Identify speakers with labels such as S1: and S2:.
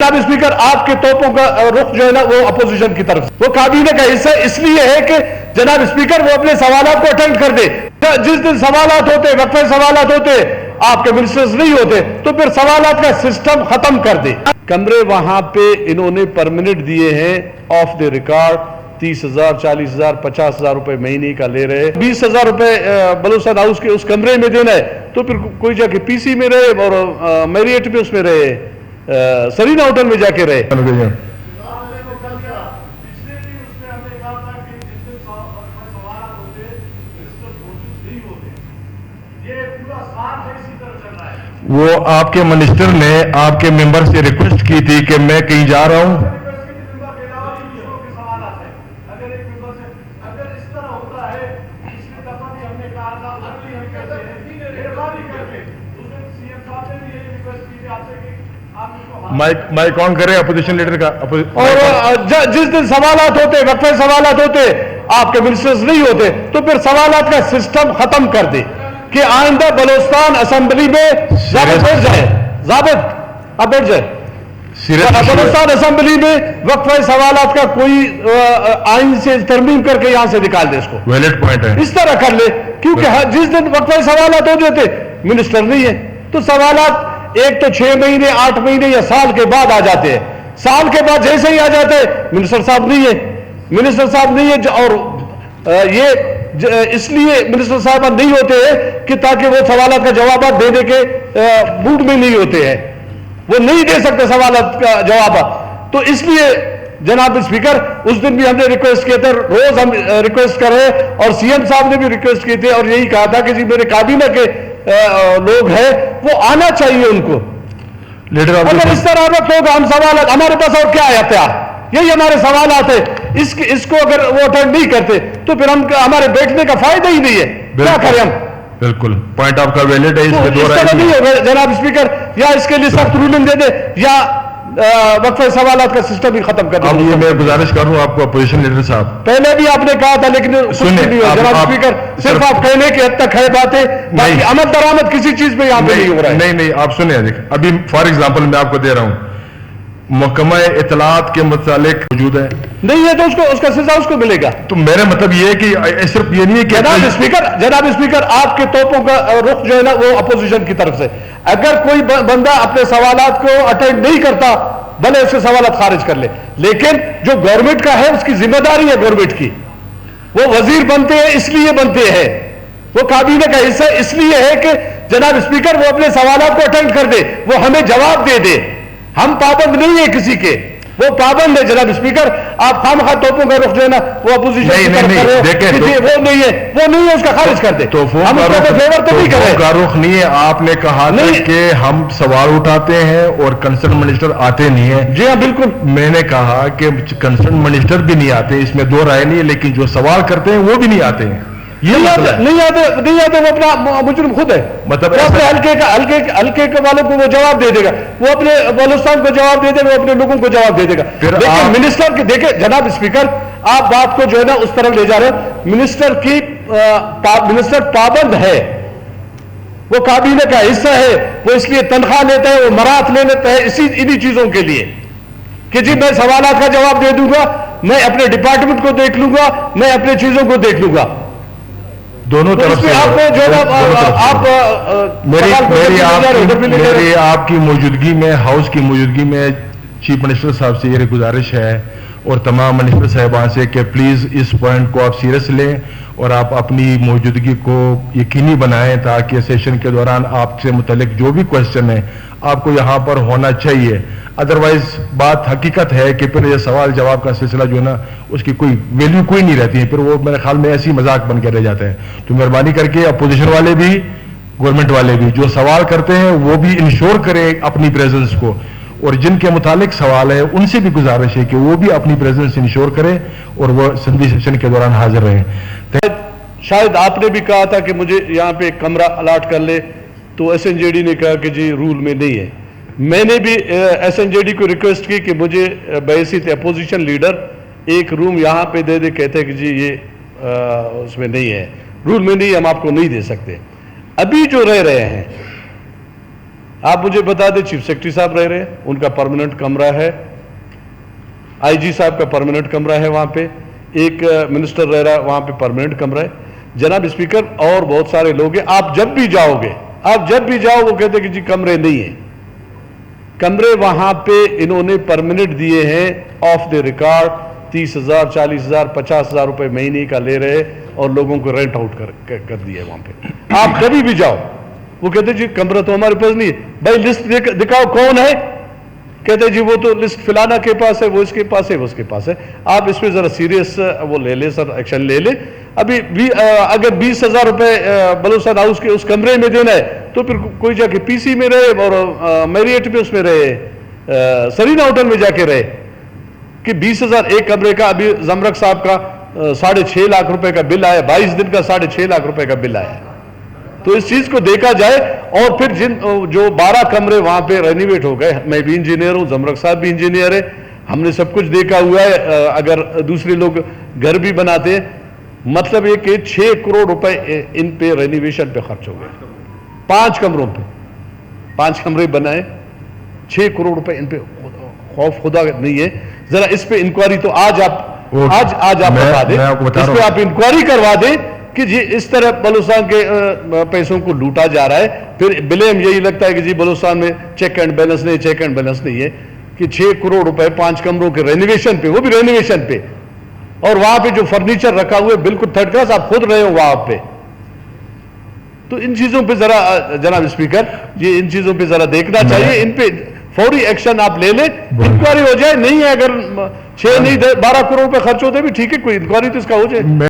S1: جناب اسپیکر آپ کے توپوں کا رخ جو ہے نا وہ اپوزیشن کی طرف وہ کابینہ کا حصہ اس لیے ہے کہ جناب اسپیکر وہ اپنے سوالات کو اٹینڈ کر دے. جس دن سوالات ہوتے وقفے سوالات ہوتے آپ کے منسٹرز نہیں ہوتے تو پھر سوالات کا سسٹم ختم کر دے. کمرے وہاں پہ انہوں نے پرمنٹ دیے ہیں آف دی ریکارڈ 30,000 40,000 50,000 روپے مہینے کا لے رہے. 20,000 روپے بلوچستان ہاؤس کے اس کمرے میں دینا ہے تو پھر کوئی جا کے پی سی میں رہے اور میریٹ میں اس میں رہے, سرینا ہوٹل میں جا کے رہے.
S2: وہ آپ کے منسٹر نے آپ کے ممبر سے ریکویسٹ کی تھی کہ میں کہیں جا رہا ہوں. مائک آن کرے اپوزیشن لیڈر کا.
S1: اور جس دن سوالات ہوتے وقفے سوالات ہوتے آپ کے منسٹرز نہیں ہوتے تو پھر سوالات کا سسٹم ختم کر دے کہ آئندہ بلوچستان اسمبلی میں ضابط بیٹھ جائے. ضابط اب بیٹھ جائے. بلوچستان اسمبلی میں وقفہ سوالات کا کوئی آئین سے ترمیم کر کے یہاں سے نکال دے اس کو.
S2: ویلڈ پوائنٹ ہے.
S1: اس طرح کر لے کیونکہ جس دن وقفہ سوالات ہو جاتے منسٹر نہیں ہے تو سوالات ایک تو 6 مہینے 8 مہینے یا سال کے بعد آ جاتے ہیں. سال کے بعد جیسے ہی آ جاتے منسٹر صاحب نہیں ہے. منسٹر صاحب نہیں ہے اور یہ اس لیے منسٹر صاحب نہیں ہوتے ہیں کہ تاکہ وہ سوالات کا جوابات دینے کے موڈ میں نہیں ہوتے ہیں, وہ نہیں دے سکتے سوالات کا جوابات. تو اس لیے جناب اسپیکر اس دن بھی ہم نے ریکویسٹ کیے تھے, روز ہم ریکویسٹ کر رہے اور سی ایم صاحب نے بھی ریکویسٹ کی تھی اور یہی کہا تھا کہ جی میرے کابینہ کے لوگ ہیں وہ آنا چاہیے ان کو. اگر اس طرح رکھ لوگ ہم سوالات ہمارے پاس اور کیا ہے ہتھیار, یہی ہمارے سوالات ہیں. اس کو اگر وہ اٹینڈ نہیں کرتے تو پھر ہمارے بیٹھنے کا فائدہ ہی نہیں ہے. کیا کریں ہم؟
S2: بالکل پوائنٹ آپ کا ویلڈ ہے.
S1: جناب اسپیکر یا اس کے لیے سخت رولنگ دے دے یا وقفہ سوالات کا سسٹم ہی ختم کر دے.
S2: اب یہ میں گزارش کر رہا ہوں آپ کو اپوزیشن لیڈر صاحب,
S1: پہلے بھی آپ نے کہا تھا لیکن جناب اسپیکر صرف آپ کہنے کی حد تک ہے باتیں, باقی عمل درآمد کسی چیز پہ یہاں پہ نہیں ہو رہا ہے.
S2: نہیں آپ سنیں, ابھی فار ایگزامپل میں آپ کو دے رہا ہوں, محکمہ اطلاعات کے متعلق موجود ہے
S1: نہیں ہے تو اس کا سزا اس کو ملے گا.
S2: تو میرا مطلب یہ ہے کہ صرف یہ نہیں ہے کہ
S1: جناب اسپیکر آپ کے توپوں کا رخ جو ہے نا وہ اپوزیشن کی طرف سے. اگر کوئی بندہ اپنے سوالات کو اٹینڈ نہیں کرتا بھلے اس کے سوالات خارج کر لے, لیکن جو گورنمنٹ کا ہے اس کی ذمہ داری ہے گورنمنٹ کی. وہ وزیر بنتے ہیں اس لیے بنتے ہیں, وہ کابینہ کا حصہ اس لیے ہے کہ جناب اسپیکر وہ اپنے سوالات کو اٹینڈ کر دے, وہ ہمیں جواب دے دے. ہم پابند نہیں ہیں کسی کے, وہ پابند ہے. جناب اسپیکر آپ خامخواہ توپوں کا رخ جو ہے نا وہ اپوزیشن کی طرف کر رہے ہو, وہ نہیں ہے اس کا خارج کر دے. ہم اس کا فیور تو نہیں کر رہے.
S2: کا رخ نہیں ہے. آپ نے کہا کہ ہم سوال اٹھاتے ہیں اور کنسرن منسٹر آتے نہیں ہیں.
S1: جی ہاں بالکل.
S2: میں نے کہا کہ کنسرن منسٹر بھی نہیں آتے, اس میں دو رائے نہیں ہے, لیکن جو سوال کرتے ہیں وہ بھی نہیں آتے ہیں.
S1: نہیں آتے وہ اپنا مجرم خود ہے.
S2: مطلب
S1: ہلکے کے والوں کو وہ جواب دے دے گا, وہ اپنے بلوچستان کو جواب دے دے گا, وہ اپنے لوگوں کو جواب دے دے گا. لیکن منسٹر کے دیکھیں جناب اسپیکر آپ بات کو جو ہے نا اس طرح لے جا رہے ہیں. منسٹر پابند ہے, وہ کابینہ کا حصہ ہے, وہ اس لیے تنخواہ لیتا ہے, وہ مرات لے لیتا ہے انہی چیزوں کے لیے کہ جی میں سوالات کا جواب دے دوں گا, میں اپنے ڈپارٹمنٹ کو دیکھ لوں گا, میں اپنے چیزوں کو دیکھ لوں گا.
S2: دونوں طرف سے میری آپ کی موجودگی میں, ہاؤس کی موجودگی میں چیف منسٹر صاحب سے یہ گزارش ہے اور تمام منسٹر صاحبان سے کہ پلیز اس پوائنٹ کو آپ سیریس لیں اور آپ اپنی موجودگی کو یقینی بنائیں تاکہ سیشن کے دوران آپ سے متعلق جو بھی کوشچن ہے آپ کو یہاں پر ہونا چاہیے. ادروائز بات حقیقت ہے کہ پھر یہ سوال جواب کا سلسلہ جو ہے نا اس کی کوئی ویلیو کوئی نہیں رہتی ہے, پھر وہ میرے خیال میں ایسی مذاق بن کے رہ جاتے ہیں. تو مہربانی کر کے اپوزیشن والے بھی گورنمنٹ والے بھی جو سوال کرتے ہیں وہ بھی انشور کریں اپنی پریزنس کو, اور جن کے متعلق سوال ہے ان سے بھی گزارش ہے کہ وہ بھی اپنی پریزنس انشور کریں اور وہ اسمبلی سیشن کے دوران حاضر رہیں.
S1: شاید آپ نے بھی کہا تھا کہ مجھے یہاں پہ ایک کمرہ الاٹ کر لے, تو ایس این جے ڈی نے کہا کہ جی رول میں نہیں ہے. میں نے بھی ایس این جے ڈی کو ریکویسٹ کی کہ مجھے بحیثیت اپوزیشن لیڈر ایک روم یہاں پہ دے دے. کہتے کہ جی یہ اس میں نہیں ہے, رول میں نہیں, ہم آپ کو نہیں دے سکتے. ابھی جو رہ رہے ہیں آپ مجھے بتا دیں چیف سیکرٹری صاحب رہ رہے ہیں, ان کا پرماننٹ کمرہ ہے, آئی جی صاحب کا پرماننٹ کمرہ ہے وہاں پہ, ایک منسٹر رہ رہا ہے وہاں پہ پرماننٹ کمرہ ہے. جناب اسپیکر اور بہت سارے لوگ ہیں, آپ جب بھی جاؤ گے, آپ جب بھی جاؤ وہ کہتے ہیں کہ جی کمرے نہیں ہیں. کمرے وہاں پہ انہوں نے پرماننٹ دیے ہیں آف دی ریکارڈ, 30,000 40,000 50,000 روپے مہینے کا لے رہے اور لوگوں کو رینٹ آؤٹ کر دیا وہاں پہ. آپ کبھی بھی جاؤ وہ کہتے جی کمرہ تو ہمارے پاس نہیں ہے. بھائی لسٹ دکھاؤ کون ہے, کہتے جی وہ تو لسٹ فلانا کے پاس ہے, وہ اس کے پاس ہے, وہ اس کے پاس ہے. آپ اس پہ ذرا سیریس وہ لے لیں سر, ایکشن لے لیں. ابھی اگر 20,000 روپے بلوچستان ہاؤس کے اس کمرے میں دینا ہے تو پھر کوئی جا کے پی سی میں رہے اور میریٹ میں اس میں رہے, سرینا ہوٹل میں جا کے رہے. کہ 20,000 ایک کمرے کا. ابھی زمرک صاحب کا 6.5 لاکھ روپے کا بل آیا, 22 دن کا 6.5 لاکھ روپے کا بل آیا. تو اس چیز کو دیکھا جائے. اور پھر جو 12 کمرے وہاں پہ رینویٹ ہو گئے, میں بھی انجینئر ہوں, زمرک صاحب بھی انجینئر ہے, ہم نے سب کچھ دیکھا ہوا ہے. اگر دوسرے لوگ گھر بھی بناتے ہیں, مطلب یہ کہ 6 کروڑ روپے ان پہ رینویشن پہ خرچ ہو گئے. 5 کمروں پہ 5 کمرے بنائے, 6 کروڑ روپے ان پہ. خوف خدا نہیں ہے. ذرا اس پہ انکوائری تو آج آپ بتا دیں, اس پہ آپ انکوائری کروا دیں کہ جی اس طرح بلوچستان کے پیسوں کو لوٹا جا رہا ہے. پھر بلیم یہی لگتا ہے کہ جی بلوچستان میں چیک اینڈ بیلنس نہیں, چیک اینڈ بیلنس نہیں ہے. کہ 6 کروڑ روپے 5 کمروں کے رینویشن پہ, وہ بھی رینویشن پہ, اور وہاں پہ جو فرنیچر رکھا ہوا ہے بالکل تھرڈ کلاس, آپ خود رہے ہو وہاں پہ. تو ان چیزوں پہ ذرا جناب اسپیکر, یہ ان چیزوں پہ ذرا دیکھنا چاہیے. ان پہ فوری ایکشن آپ لے لیں, انکوائری ہو جائے. نہیں ہے اگر 6 نہیں 12 کروڑ روپے خرچ ہوتے بھی ٹھیک ہے, کوئی انکوائری تو اس کا ہو جائے.